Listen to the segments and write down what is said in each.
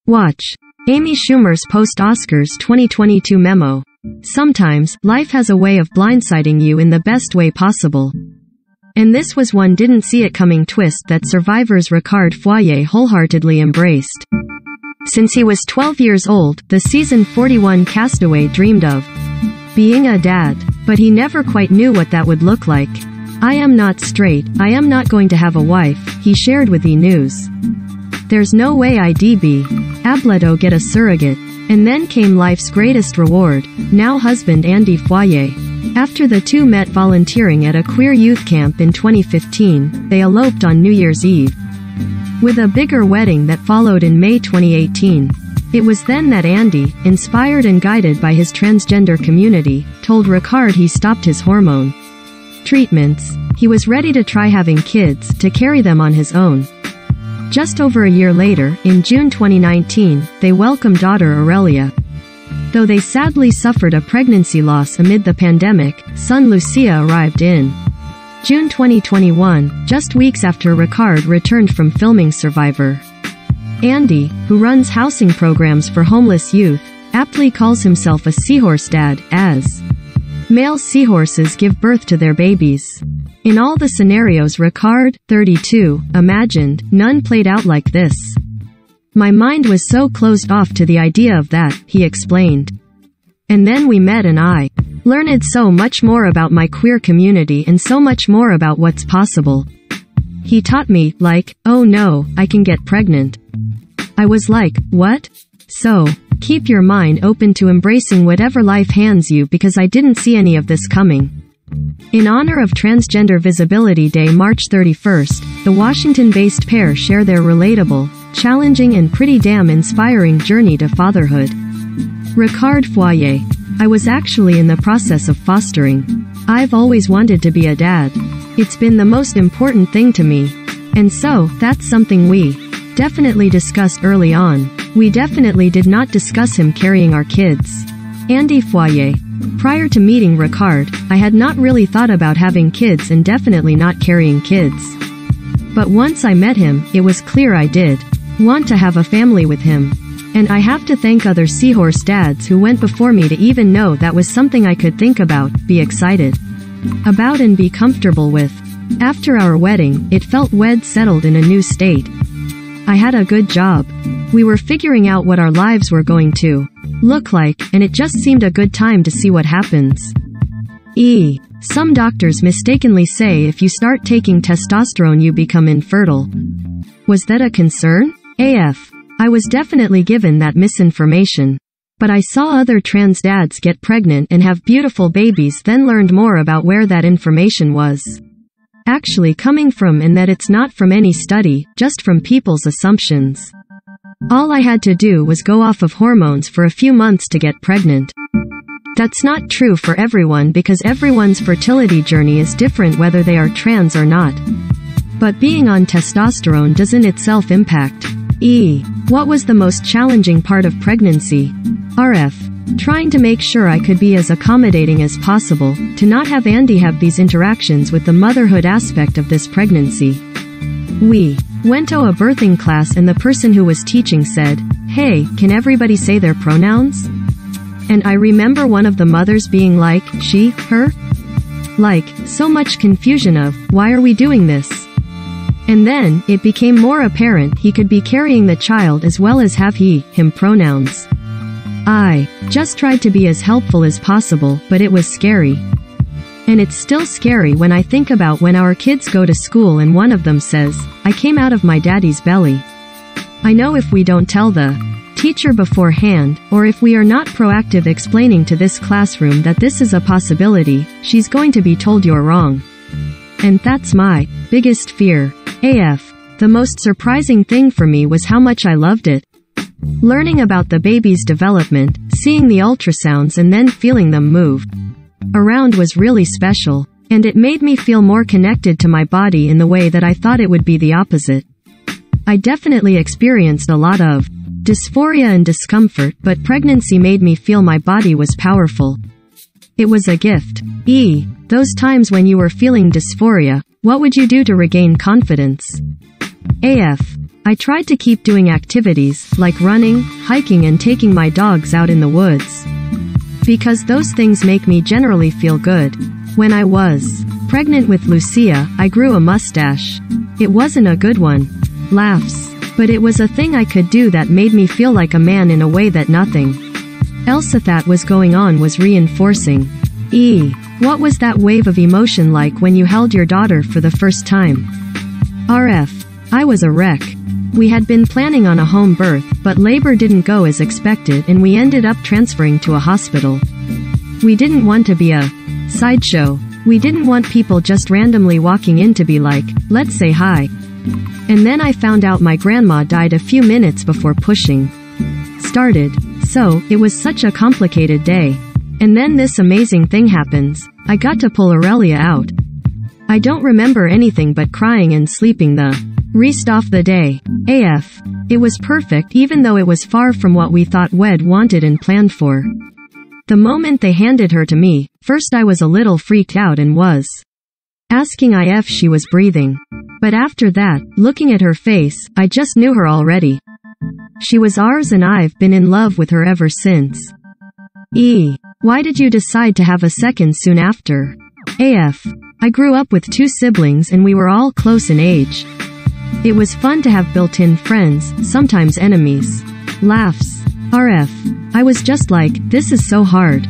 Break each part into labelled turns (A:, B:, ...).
A: Watch. Amy Schumer's post-Oscars 2022 memo. Sometimes, life has a way of blindsiding you in the best way possible. And this was one didn't see it coming twist that survivors Ricard Foyé wholeheartedly embraced. Since he was 12 years old, the season 41 castaway dreamed of being a dad. But he never quite knew what that would look like. "I am not straight, I am not going to have a wife," he shared with E! News. "There's no way I'd be able to get a surrogate." And then came life's greatest reward, now husband Andy Foyé. After the two met volunteering at a queer youth camp in 2015, they eloped on New Year's Eve, with a bigger wedding that followed in May 2018. It was then that Andy, inspired and guided by his transgender community, told Ricard he stopped his hormone treatments. He was ready to try having kids, to carry them on his own. Just over a year later, in June 2019, they welcomed daughter Aurelia. Though they sadly suffered a pregnancy loss amid the pandemic, son Lucia arrived in June 2021, just weeks after Ricard returned from filming Survivor. Andy, who runs housing programs for homeless youth, aptly calls himself a seahorse dad, as male seahorses give birth to their babies. In all the scenarios Ricard, 32, imagined, none played out like this. "My mind was so closed off to the idea of that," he explained. "And then we met and I learned so much more about my queer community and so much more about what's possible. He taught me, like, oh no, I can get pregnant." I was like, what? So, keep your mind open to embracing whatever life hands you because I didn't see any of this coming. In honor of Transgender Visibility Day March 31st, the Washington-based pair share their relatable, challenging and pretty damn inspiring journey to fatherhood. Ricard Foyé. "I was actually in the process of fostering. I've always wanted to be a dad. It's been the most important thing to me. And so, that's something we definitely discussed early on. We definitely did not discuss him carrying our kids." Andy Foyé. "Prior to meeting Ricard, I had not really thought about having kids and definitely not carrying kids. But once I met him, it was clear I did want to have a family with him. And I have to thank other seahorse dads who went before me to even know that was something I could think about, be excited about and be comfortable with. After our wedding, it felt wed settled in a new state. I had a good job. We were figuring out what our lives were going to look like, and it just seemed a good time to see what happens. Some doctors mistakenly say if you start taking testosterone you become infertile. Was that a concern? I was definitely given that misinformation. But I saw other trans dads get pregnant and have beautiful babies, then learned more about where that information was actually coming from and that it's not from any study, just from people's assumptions. All I had to do was go off of hormones for a few months to get pregnant. That's not true for everyone because everyone's fertility journey is different whether they are trans or not. But being on testosterone doesn't itself impact. What was the most challenging part of pregnancy? Trying to make sure I could be as accommodating as possible, to not have Andy have these interactions with the motherhood aspect of this pregnancy. We went to a birthing class and the person who was teaching said, "Hey, can everybody say their pronouns?" And I remember one of the mothers being like, she, her? Like, so much confusion of, why are we doing this? And then, it became more apparent he could be carrying the child as well as have he, him pronouns. I just tried to be as helpful as possible, but it was scary. And it's still scary when I think about when our kids go to school and one of them says, "I came out of my daddy's belly." I know if we don't tell the teacher beforehand, or if we are not proactive explaining to this classroom that this is a possibility, she's going to be told you're wrong. And that's my biggest fear. The most surprising thing for me was how much I loved it. Learning about the baby's development, seeing the ultrasounds and then feeling them move around was really special. And it made me feel more connected to my body in the way that I thought it would be the opposite. I definitely experienced a lot of dysphoria and discomfort, but pregnancy made me feel my body was powerful. It was a gift. Those times when you were feeling dysphoria, what would you do to regain confidence? I I tried to keep doing activities, like running, hiking and taking my dogs out in the woods. Because those things make me generally feel good. When I was pregnant with Lucia, I grew a mustache. It wasn't a good one. Laughs. But it was a thing I could do that made me feel like a man in a way that nothing else that was going on was reinforcing. What was that wave of emotion like when you held your daughter for the first time? I was a wreck. We had been planning on a home birth, but labor didn't go as expected and we ended up transferring to a hospital. We didn't want to be a sideshow. We didn't want people just randomly walking in to be like, let's say hi. And then I found out my grandma died a few minutes before pushing started. So, it was such a complicated day. And then this amazing thing happens. I got to pull Aurelia out. I don't remember anything but crying and sleeping the rest of the day. It was perfect even though it was far from what we thought we'd wanted and planned for. The moment they handed her to me, first I was a little freaked out and was asking if she was breathing. But after that, looking at her face, I just knew her already. She was ours and I've been in love with her ever since. Why did you decide to have a second soon after? I grew up with 2 siblings and we were all close in age. It was fun to have built-in friends, sometimes enemies. Laughs. I was just like, this is so hard.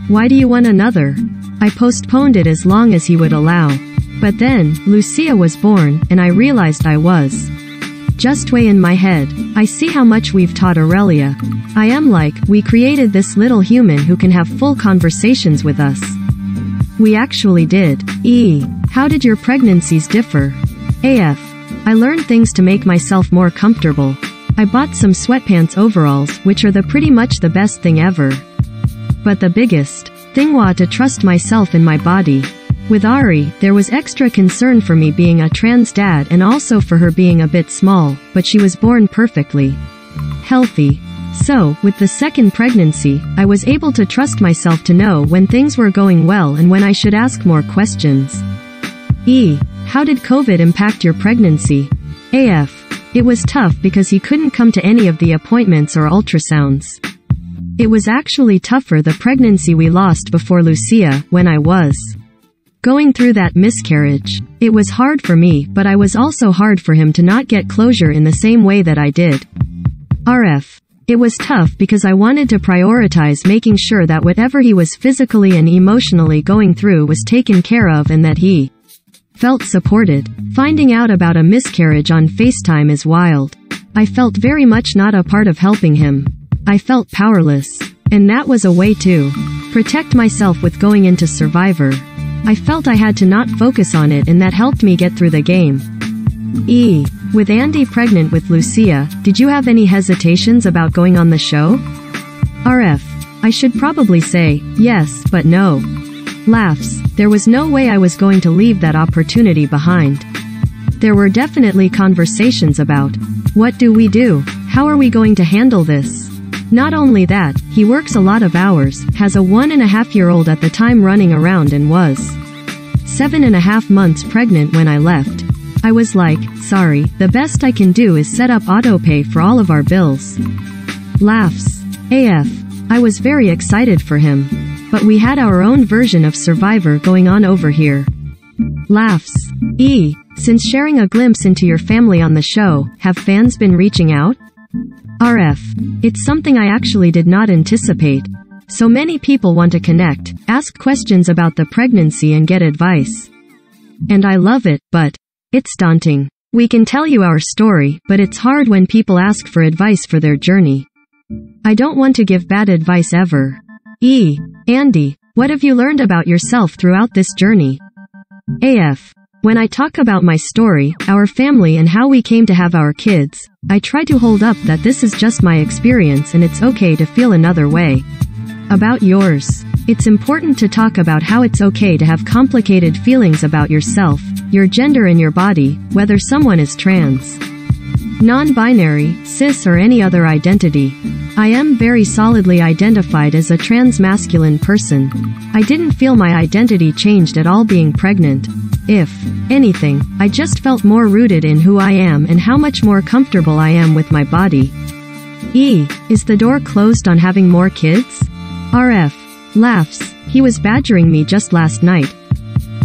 A: Why do you want another? I postponed it as long as he would allow. But then, Lucia was born, and I realized I was just way in my head. I see how much we've taught Aurelia. I am like, we created this little human who can have full conversations with us. We actually did. How did your pregnancies differ? I learned things to make myself more comfortable. I bought some sweatpants overalls, which are pretty much the best thing ever. But the biggest thing was to trust myself in my body. With Ari, there was extra concern for me being a trans dad and also for her being a bit small, but she was born perfectly healthy. So, with the second pregnancy, I was able to trust myself to know when things were going well and when I should ask more questions. How did Covet impact your pregnancy? It was tough because he couldn't come to any of the appointments or ultrasounds. It was actually tougher the pregnancy we lost before Lucia, when I was going through that miscarriage. It was hard for me, but I was also hard for him to not get closure in the same way that I did. It was tough because I wanted to prioritize making sure that whatever he was physically and emotionally going through was taken care of and that he felt supported. Finding out about a miscarriage on FaceTime is wild. I felt very much not a part of helping him. I felt powerless. And that was a way to protect myself with going into Survivor. I felt I had to not focus on it and that helped me get through the game. With Andy pregnant with Lucia, did you have any hesitations about going on the show? I should probably say, yes, but no. Laughs. There was no way I was going to leave that opportunity behind. There were definitely conversations about, what do we do? How are we going to handle this? Not only that, he works a lot of hours, has a 1.5-year-old at the time running around and was 7.5 months pregnant when I left. I was like, sorry, the best I can do is set up autopay for all of our bills. Laughs. I was very excited for him. But we had our own version of Survivor going on over here. Laughs. Since sharing a glimpse into your family on the show, have fans been reaching out? It's something I actually did not anticipate. So many people want to connect, ask questions about the pregnancy and get advice. And I love it, but it's daunting. We can tell you our story, but it's hard when people ask for advice for their journey. I don't want to give bad advice ever. Andy, what have you learned about yourself throughout this journey? When I talk about my story, our family and how we came to have our kids, I try to hold up that this is just my experience and it's okay to feel another way. About yours. It's important to talk about how it's okay to have complicated feelings about yourself, your gender and your body, whether someone is trans, non-binary, cis or any other identity. I am very solidly identified as a trans-masculine person. I didn't feel my identity changed at all being pregnant. If anything, I just felt more rooted in who I am and how much more comfortable I am with my body. Is the door closed on having more kids? RF laughs. He was badgering me just last night.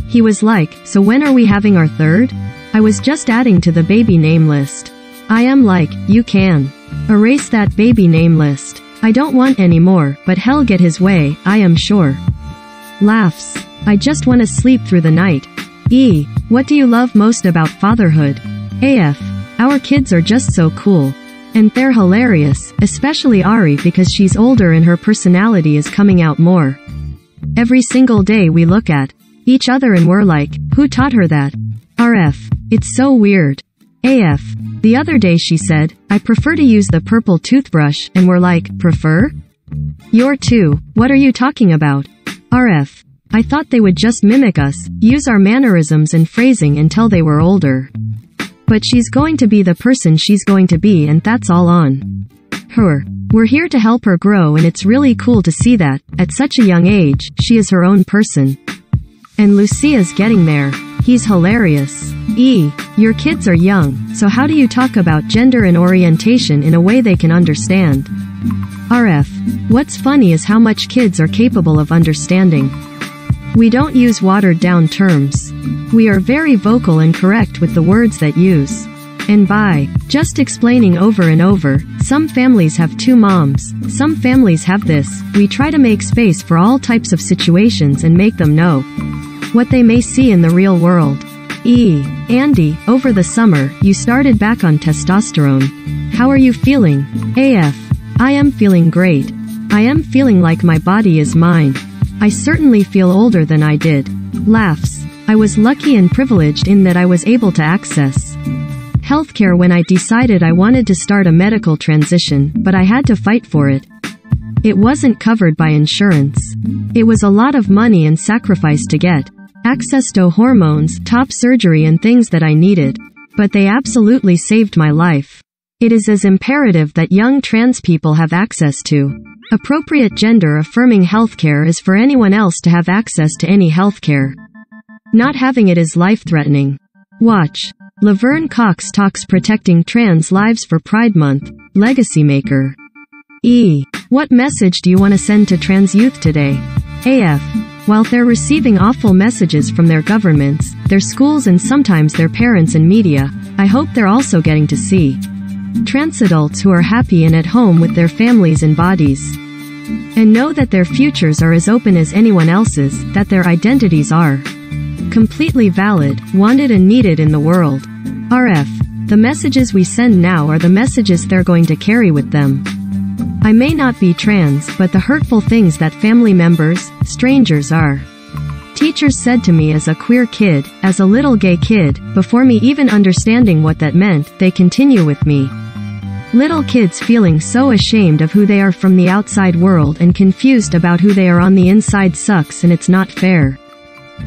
A: He was like, so when are we having our third? I was just adding to the baby name list. I am like, you can erase that baby name list. I don't want any more, but he'll get his way, I am sure. Laughs. I just want to sleep through the night. What do you love most about fatherhood? AF. Our kids are just so cool. And they're hilarious, especially Ari because she's older and her personality is coming out more. Every single day we look at each other and we're like, who taught her that? RF. It's so weird. AF. The other day she said, I prefer to use the purple toothbrush, and we're like, prefer? You're too. What are you talking about? RF. I thought they would just mimic us, use our mannerisms and phrasing until they were older. But she's going to be the person she's going to be, and that's all on her. We're here to help her grow, and it's really cool to see that, at such a young age, she is her own person. And Lucia's getting there. He's hilarious. Your kids are young, so how do you talk about gender and orientation in a way they can understand? RF. What's funny is how much kids are capable of understanding. We don't use watered-down terms. We are very vocal and correct with the words that use. And by just explaining over and over, some families have two moms, some families have this, we try to make space for all types of situations and make them know what they may see in the real world. Andy, over the summer, you started back on testosterone. How are you feeling? AF. I am feeling great. I am feeling like my body is mine. I certainly feel older than I did. Laughs. I was lucky and privileged in that I was able to access healthcare when I decided I wanted to start a medical transition, but I had to fight for it. It wasn't covered by insurance. It was a lot of money and sacrifice to get access to hormones, top surgery and things that I needed. But they absolutely saved my life. It is as imperative that young trans people have access to appropriate gender-affirming healthcare as for anyone else to have access to any healthcare. Not having it is life-threatening. Watch. Laverne Cox talks protecting trans lives for Pride Month. Legacy maker. What message do you want to send to trans youth today? AF. While they're receiving awful messages from their governments, their schools and sometimes their parents and media, I hope they're also getting to see trans adults who are happy and at home with their families and bodies. And know that their futures are as open as anyone else's, that their identities are completely valid, wanted and needed in the world. RF. The messages we send now are the messages they're going to carry with them. I may not be trans, but the hurtful things that family members, strangers are. Teachers said to me as a queer kid, as a little gay kid, before me even understanding what that meant, they continue with me. Little kids feeling so ashamed of who they are from the outside world and confused about who they are on the inside sucks, and it's not fair.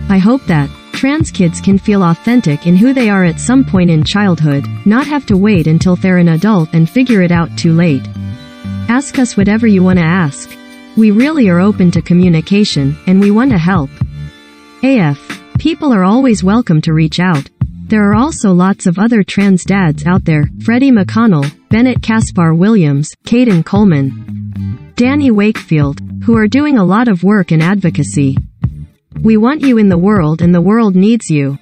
A: I hope that trans kids can feel authentic in who they are at some point in childhood, not have to wait until they're an adult and figure it out too late. Ask us whatever you want to ask. We really are open to communication, and we want to help. AF. People are always welcome to reach out. There are also lots of other trans dads out there, Freddie McConnell, Bennett Caspar Williams, Caden Coleman, Danny Wakefield, who are doing a lot of work and advocacy. We want you in the world and the world needs you.